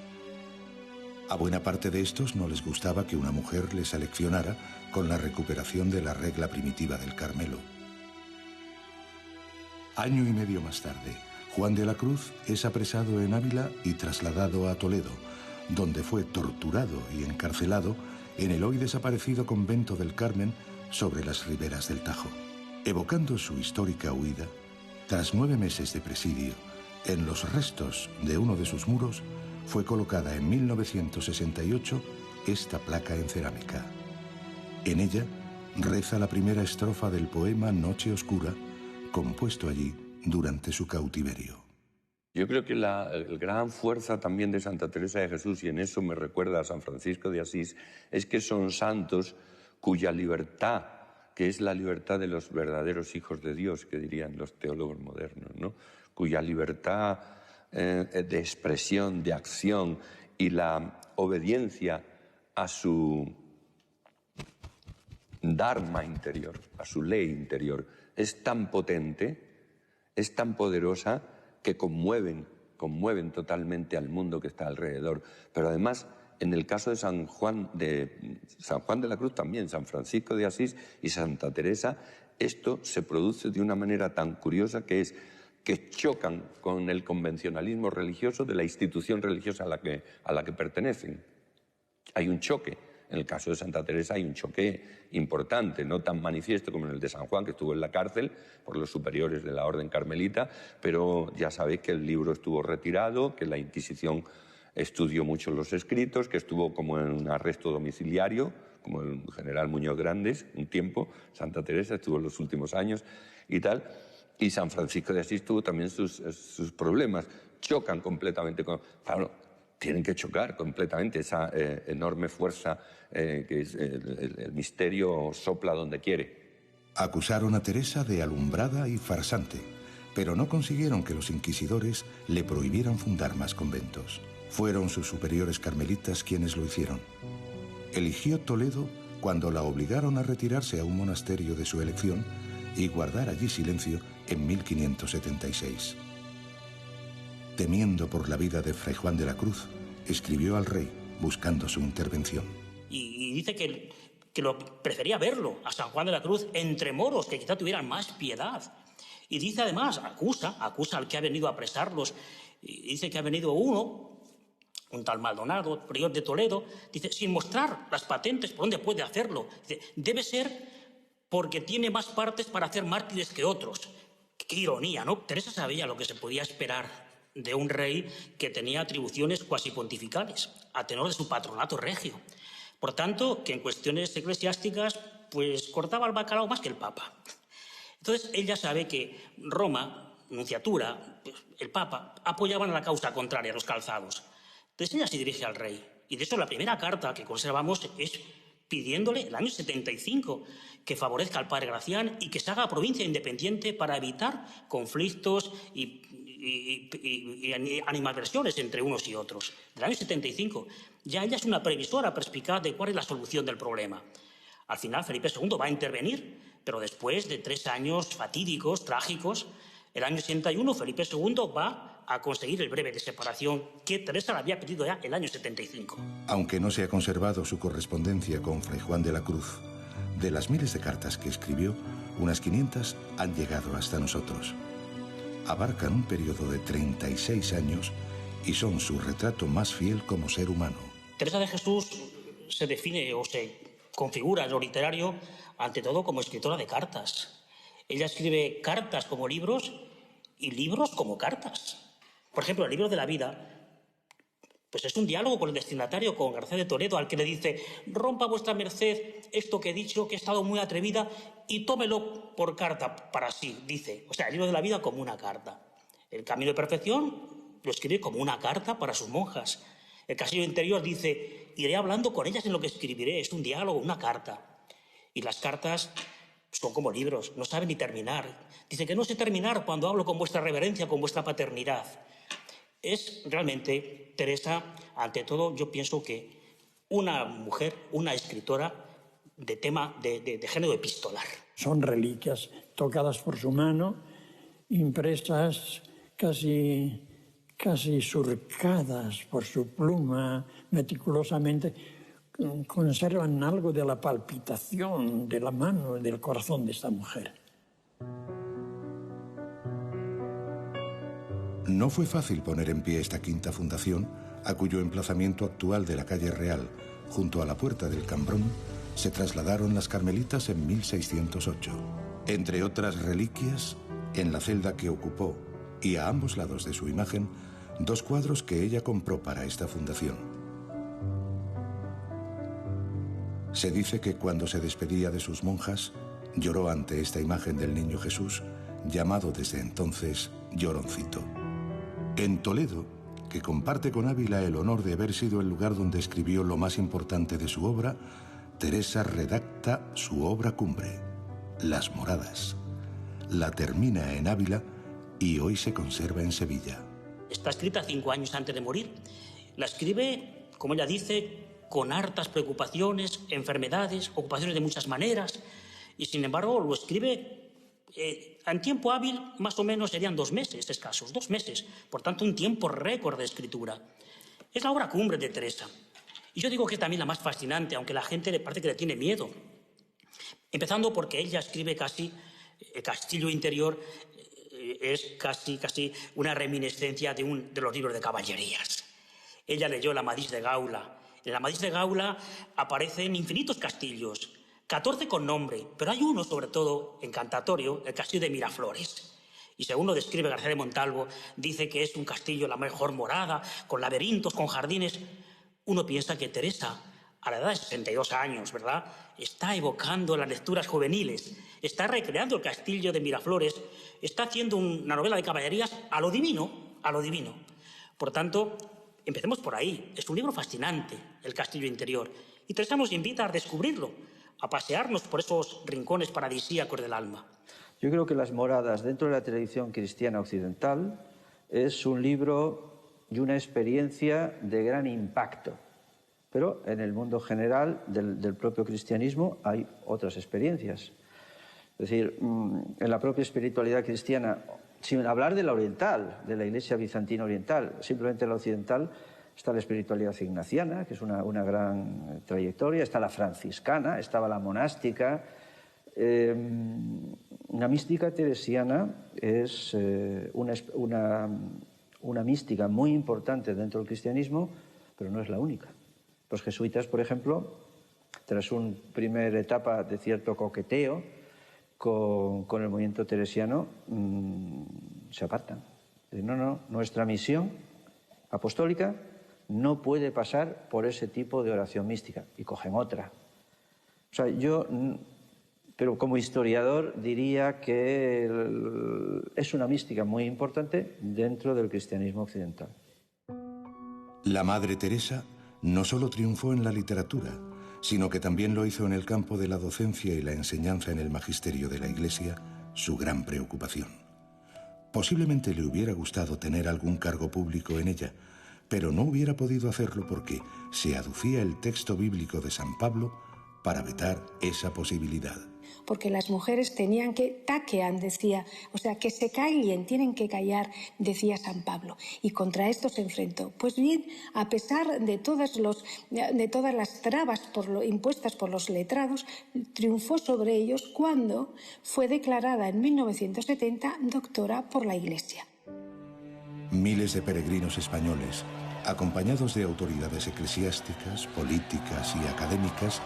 Speaker 1: A buena parte de estos no les gustaba que una mujer les aleccionara con la recuperación de la regla primitiva del Carmelo. Año y medio más tarde, Juan de la Cruz es apresado en Ávila y trasladado a Toledo, donde fue torturado y encarcelado en el hoy desaparecido convento del Carmen sobre las riberas del Tajo. Evocando su histórica huida, tras 9 meses de presidio, en los restos de uno de sus muros fue colocada en 1968 esta placa en cerámica. En ella reza la primera estrofa del poema Noche Oscura, compuesto allí durante su cautiverio.
Speaker 3: Yo creo que la gran fuerza también de Santa Teresa de Jesús, y en eso me recuerda a San Francisco de Asís, es que son santos cuya libertad, que es la libertad de los verdaderos hijos de Dios, que dirían los teólogos modernos, ¿no? Cuya libertad de expresión, de acción y la obediencia a su dharma interior, a su ley interior, es tan potente, es tan poderosa, que conmueven totalmente al mundo que está alrededor. Pero además, en el caso de San Juan de la Cruz también, San Francisco de Asís y Santa Teresa, esto se produce de una manera tan curiosa, que es que chocan con el convencionalismo religioso de la institución religiosa a la que pertenecen. Hay un choque. En el caso de Santa Teresa hay un choque importante, no tan manifiesto como en el de San Juan, que estuvo en la cárcel por los superiores de la orden carmelita, pero ya sabéis que el libro estuvo retirado, que la Inquisición estudió mucho los escritos, que estuvo como en un arresto domiciliario, como el general Muñoz Grandes, un tiempo. Santa Teresa estuvo en los últimos años y tal. Y San Francisco de Asís tuvo también sus problemas. Chocan completamente con... Claro, tienen que chocar completamente esa enorme fuerza que es el misterio sopla donde quiere.
Speaker 1: Acusaron a Teresa de alumbrada y farsante, pero no consiguieron que los inquisidores le prohibieran fundar más conventos. Fueron sus superiores carmelitas quienes lo hicieron. Eligió Toledo cuando la obligaron a retirarse a un monasterio de su elección y guardar allí silencio en 1576. Temiendo por la vida de Fray Juan de la Cruz, escribió al rey buscando su intervención.
Speaker 9: Y dice que lo prefería verlo, a San Juan de la Cruz, entre moros, que quizá tuvieran más piedad. Y dice además, acusa al que ha venido a apresarlos, y dice que ha venido uno, un tal Maldonado, prior de Toledo, dice, sin mostrar las patentes por dónde puede hacerlo. Dice, debe ser porque tiene más partes para hacer mártires que otros. Qué ironía, ¿no? Teresa sabía lo que se podía esperar de un rey que tenía atribuciones cuasi pontificales, a tenor de su patronato regio. Por tanto, que en cuestiones eclesiásticas, pues cortaba el bacalao más que el Papa. Entonces, ella sabe que Roma, Nunciatura, pues, el Papa, apoyaban a la causa contraria a los calzados. Entonces, ella se dirige al rey. Y de hecho, la primera carta que conservamos es pidiéndole, el año 75, que favorezca al padre Gracián y que se haga provincia independiente para evitar conflictos y animadversiones entre unos y otros. Del año 75. Ya ella es una previsora perspicaz de cuál es la solución del problema. Al final, Felipe II va a intervenir, pero después de 3 años fatídicos, trágicos, El año 61 Felipe II va a conseguir el breve de separación que Teresa le había pedido ya el año 75.
Speaker 1: Aunque no se ha conservado su correspondencia con Fray Juan de la Cruz, de las miles de cartas que escribió, unas 500 han llegado hasta nosotros. Abarcan un periodo de 36 años y son su retrato más fiel como ser humano.
Speaker 9: Teresa de Jesús se define o se configura en lo literario ante todo como escritora de cartas. Ella escribe cartas como libros y libros como cartas. Por ejemplo, el libro de la vida pues es un diálogo con el destinatario, con García de Toledo, al que le dice: rompa vuestra merced esto que he dicho, que he estado muy atrevida, y tómelo por carta para sí, dice. O sea, el libro de la vida como una carta. El camino de perfección lo escribe como una carta para sus monjas. El castillo interior dice: iré hablando con ellas en lo que escribiré. Es un diálogo, una carta. Y las cartas son como libros, no saben ni terminar. Dice que no sé terminar cuando hablo con vuestra reverencia, con vuestra paternidad. Es realmente, Teresa, ante todo, yo pienso que una mujer, una escritora de tema de género epistolar.
Speaker 8: Son reliquias tocadas por su mano, impresas casi surcadas por su pluma meticulosamente. Conservan algo de la palpitación de la mano y del corazón de esta mujer.
Speaker 1: No fue fácil poner en pie esta quinta fundación, a cuyo emplazamiento actual de la calle Real, junto a la Puerta del Cambrón, se trasladaron las carmelitas en 1608. Entre otras reliquias, en la celda que ocupó y a ambos lados de su imagen, 2 cuadros que ella compró para esta fundación. Se dice que cuando se despedía de sus monjas, lloró ante esta imagen del Niño Jesús, llamado desde entonces Lloroncito. En Toledo, que comparte con Ávila el honor de haber sido el lugar donde escribió lo más importante de su obra, Teresa redacta su obra cumbre, Las Moradas. La termina en Ávila y hoy se conserva en Sevilla.
Speaker 9: Está escrita 5 años antes de morir. La escribe, como ella dice, con hartas preocupaciones, enfermedades, ocupaciones de muchas maneras, y sin embargo lo escribe en tiempo hábil, más o menos serían 2 meses escasos, 2 meses, por tanto un tiempo récord de escritura. Es la obra cumbre de Teresa. Y yo digo que es también la más fascinante, aunque la gente le parece que le tiene miedo. Empezando porque ella escribe casi, el castillo interior es casi una reminiscencia de los libros de caballerías. Ella leyó el Amadís de Gaula. En el Amadís de Gaula aparecen infinitos castillos, 14 con nombre, pero hay uno sobre todo encantatorio, el castillo de Miraflores. Y según lo describe García de Montalvo, dice que es un castillo la mejor morada, con laberintos, con jardines. Uno piensa que Teresa, a la edad de 62 años, ¿verdad?, está evocando las lecturas juveniles, está recreando el castillo de Miraflores, está haciendo una novela de caballerías a lo divino, a lo divino. Por tanto, empecemos por ahí. Es un libro fascinante, El castillo interior. Y Teresa nos invita a descubrirlo, a pasearnos por esos rincones paradisíacos del alma.
Speaker 5: Yo creo que Las Moradas, dentro de la tradición cristiana occidental, es un libro y una experiencia de gran impacto. Pero en el mundo general del propio cristianismo hay otras experiencias. Es decir, en la propia espiritualidad cristiana, sin hablar de la oriental, de la Iglesia bizantina oriental, simplemente la occidental, está la espiritualidad ignaciana, que es una gran trayectoria, está la franciscana, estaba la monástica. Una mística teresiana es una mística muy importante dentro del cristianismo, pero no es la única. Los jesuitas, por ejemplo, tras una primera etapa de cierto coqueteo con el movimiento teresiano, se apartan. No, nuestra misión apostólica no puede pasar por ese tipo de oración mística, y cogen otra. O sea, pero como historiador diría que es una mística muy importante dentro del cristianismo occidental.
Speaker 1: La Madre Teresa no solo triunfó en la literatura, sino que también lo hizo en el campo de la docencia y la enseñanza en el magisterio de la Iglesia, su gran preocupación. Posiblemente le hubiera gustado tener algún cargo público en ella, pero no hubiera podido hacerlo porque se aducía el texto bíblico de San Pablo para vetar esa posibilidad.
Speaker 10: porque las mujeres tenían que taquean, decía, o sea, que se callen, tienen que callar, decía San Pablo, y contra esto se enfrentó. Pues bien, a pesar de todas las trabas impuestas por los letrados, triunfó sobre ellos cuando fue declarada en 1970 doctora por la Iglesia.
Speaker 1: Miles de peregrinos españoles, acompañados de autoridades eclesiásticas, políticas y académicas,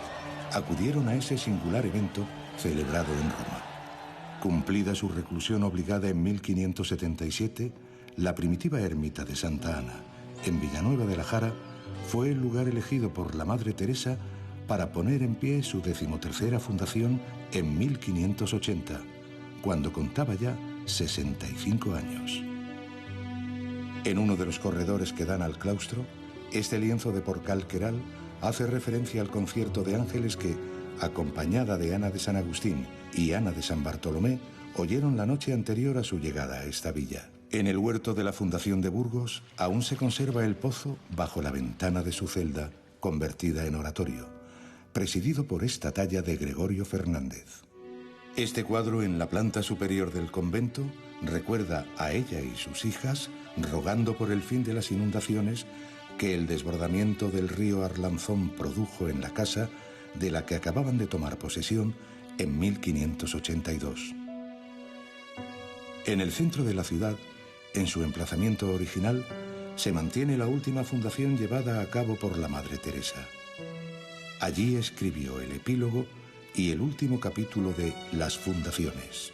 Speaker 1: acudieron a ese singular evento celebrado en Roma. Cumplida su reclusión obligada en 1577, la primitiva ermita de Santa Ana, en Villanueva de la Jara, fue el lugar elegido por la Madre Teresa para poner en pie su 13ª fundación en 1580, cuando contaba ya 65 años. En uno de los corredores que dan al claustro, este lienzo de Porcal Queral hace referencia al concierto de ángeles que, acompañada de Ana de San Agustín y Ana de San Bartolomé, oyeron la noche anterior a su llegada a esta villa. En el huerto de la Fundación de Burgos aún se conserva el pozo bajo la ventana de su celda, convertida en oratorio, presidido por esta talla de Gregorio Fernández. Este cuadro en la planta superior del convento recuerda a ella y sus hijas rogando por el fin de las inundaciones que el desbordamiento del río Arlanzón produjo en la casa de la que acababan de tomar posesión en 1582. En el centro de la ciudad, en su emplazamiento original, se mantiene la última fundación llevada a cabo por la Madre Teresa. Allí escribió el epílogo y el último capítulo de Las Fundaciones.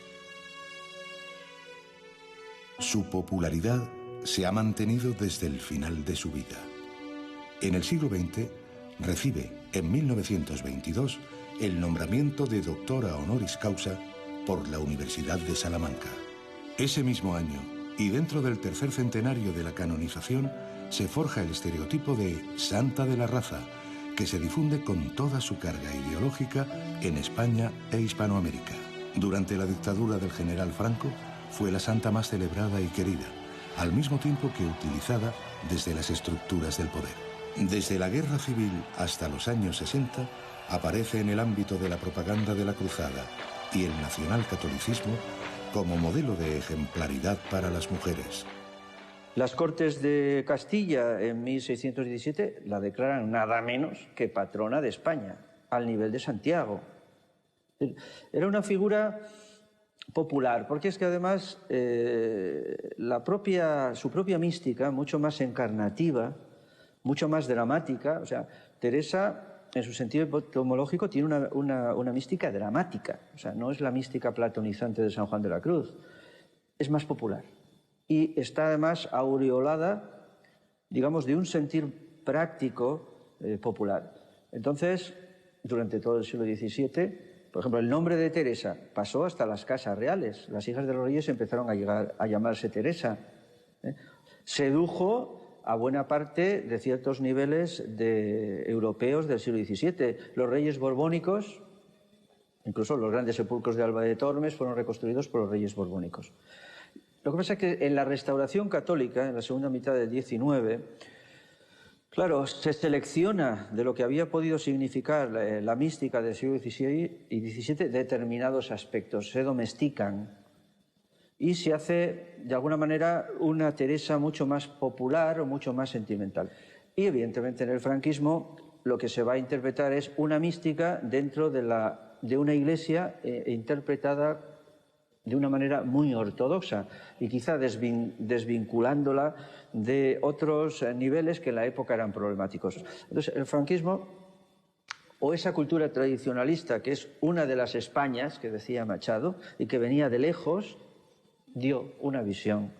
Speaker 1: Su popularidad se ha mantenido desde el final de su vida. En el siglo XX recibe, en 1922, el nombramiento de doctora honoris causa por la Universidad de Salamanca. Ese mismo año, y dentro del tercer centenario de la canonización, se forja el estereotipo de Santa de la Raza, que se difunde con toda su carga ideológica en España e Hispanoamérica. Durante la dictadura del general Franco, fue la santa más celebrada y querida, al mismo tiempo que utilizada desde las estructuras del poder. Desde la Guerra Civil hasta los años 60, aparece en el ámbito de la propaganda de la Cruzada y el nacionalcatolicismo como modelo de ejemplaridad para las mujeres.
Speaker 5: Las Cortes de Castilla en 1617 la declaran nada menos que patrona de España, al nivel de Santiago. Era una figura popular, porque es que además su propia mística, mucho más encarnativa, mucho más dramática, o sea, Teresa, en su sentido etimológico, tiene una mística dramática, o sea, no es la mística platonizante de San Juan de la Cruz, es más popular. Y está además aureolada, digamos, de un sentir práctico popular. Entonces, durante todo el siglo XVII, por ejemplo, el nombre de Teresa pasó hasta las casas reales. Las hijas de los reyes empezaron a llamarse Teresa. Sedujo a buena parte de ciertos niveles europeos del siglo XVII. Los reyes borbónicos, incluso los grandes sepulcros de Alba de Tormes, fueron reconstruidos por los reyes borbónicos. Lo que pasa es que en la Restauración católica, en la segunda mitad del XIX, claro, se selecciona de lo que había podido significar la mística del siglo XVI y XVII determinados aspectos, se domestican y se hace, de alguna manera, una Teresa mucho más popular o mucho más sentimental. Y, evidentemente, en el franquismo lo que se va a interpretar es una mística dentro de una iglesia interpretada de una manera muy ortodoxa y quizá desvinculándola de otros niveles que en la época eran problemáticos. Entonces, el franquismo, o esa cultura tradicionalista, que es una de las Españas, que decía Machado, y que venía de lejos, dio una visión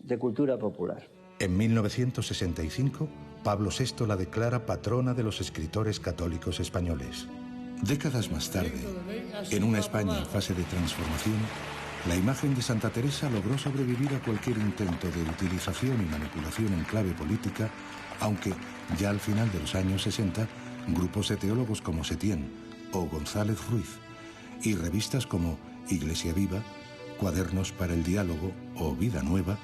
Speaker 5: de cultura popular.
Speaker 1: En 1965, Pablo VI la declara patrona de los escritores católicos españoles. Décadas más tarde, en una España en fase de transformación, la imagen de Santa Teresa logró sobrevivir a cualquier intento de utilización y manipulación en clave política, aunque ya al final de los años 60, grupos de teólogos como Setién o González Ruiz y revistas como Iglesia Viva, Cuadernos para el Diálogo o Vida Nueva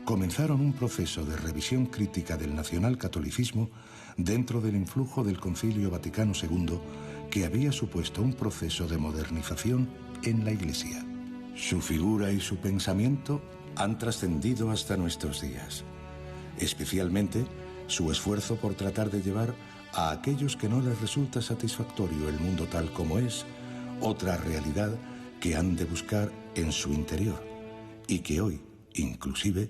Speaker 1: comenzaron un proceso de revisión crítica del nacionalcatolicismo dentro del influjo del Concilio Vaticano II, que había supuesto un proceso de modernización en la Iglesia. Su figura y su pensamiento han trascendido hasta nuestros días, especialmente su esfuerzo por tratar de llevar a aquellos que no les resulta satisfactorio el mundo tal como es, otra realidad que han de buscar en su interior y que hoy, inclusive,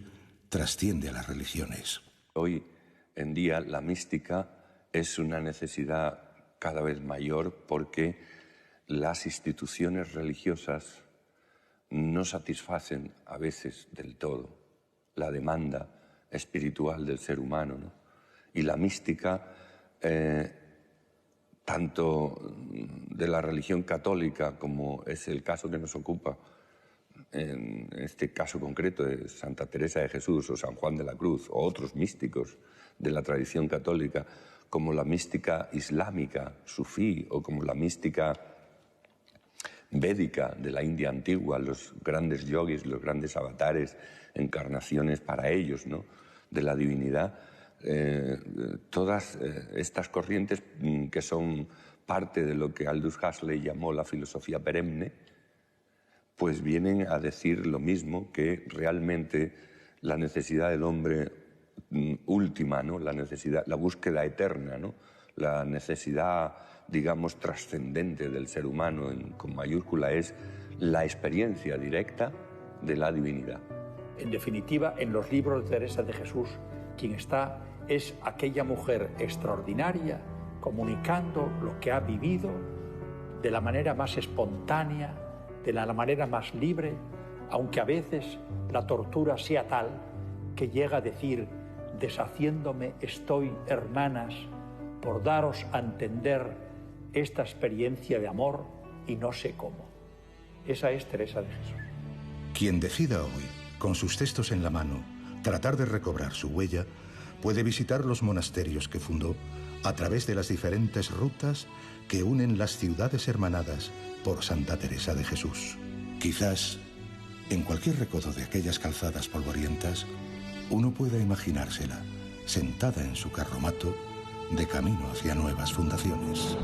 Speaker 1: trasciende a las religiones.
Speaker 3: Hoy en día la mística es una necesidad cada vez mayor porque las instituciones religiosas no satisfacen a veces del todo la demanda espiritual del ser humano, ¿no? Y la mística, tanto de la religión católica, como es el caso que nos ocupa, en este caso concreto de Santa Teresa de Jesús o San Juan de la Cruz o otros místicos de la tradición católica, como la mística islámica, sufí, o como la mística védica de la India antigua, los grandes yogis, los grandes avatares, encarnaciones para ellos, ¿no?, de la divinidad. Todas estas corrientes que son parte de lo que Aldous Huxley llamó la filosofía perenne, pues vienen a decir lo mismo, que realmente la necesidad del hombre última, ¿no?, la necesidad, la búsqueda eterna, ¿no?, la necesidad, digamos, trascendente del ser humano, con mayúscula, es la experiencia directa de la divinidad.
Speaker 2: En definitiva, en los libros de Teresa de Jesús, quien está es aquella mujer extraordinaria, comunicando lo que ha vivido de la manera más espontánea, de la manera más libre, aunque a veces la tortura sea tal que llega a decir: deshaciéndome estoy, hermanas, por daros a entender esta experiencia de amor y no sé cómo. Esa es Teresa de Jesús.
Speaker 1: Quien decida hoy, con sus textos en la mano, tratar de recobrar su huella, puede visitar los monasterios que fundó a través de las diferentes rutas que unen las ciudades hermanadas por Santa Teresa de Jesús. Quizás, en cualquier recodo de aquellas calzadas polvorientas, uno pueda imaginársela, sentada en su carromato, de camino hacia nuevas fundaciones.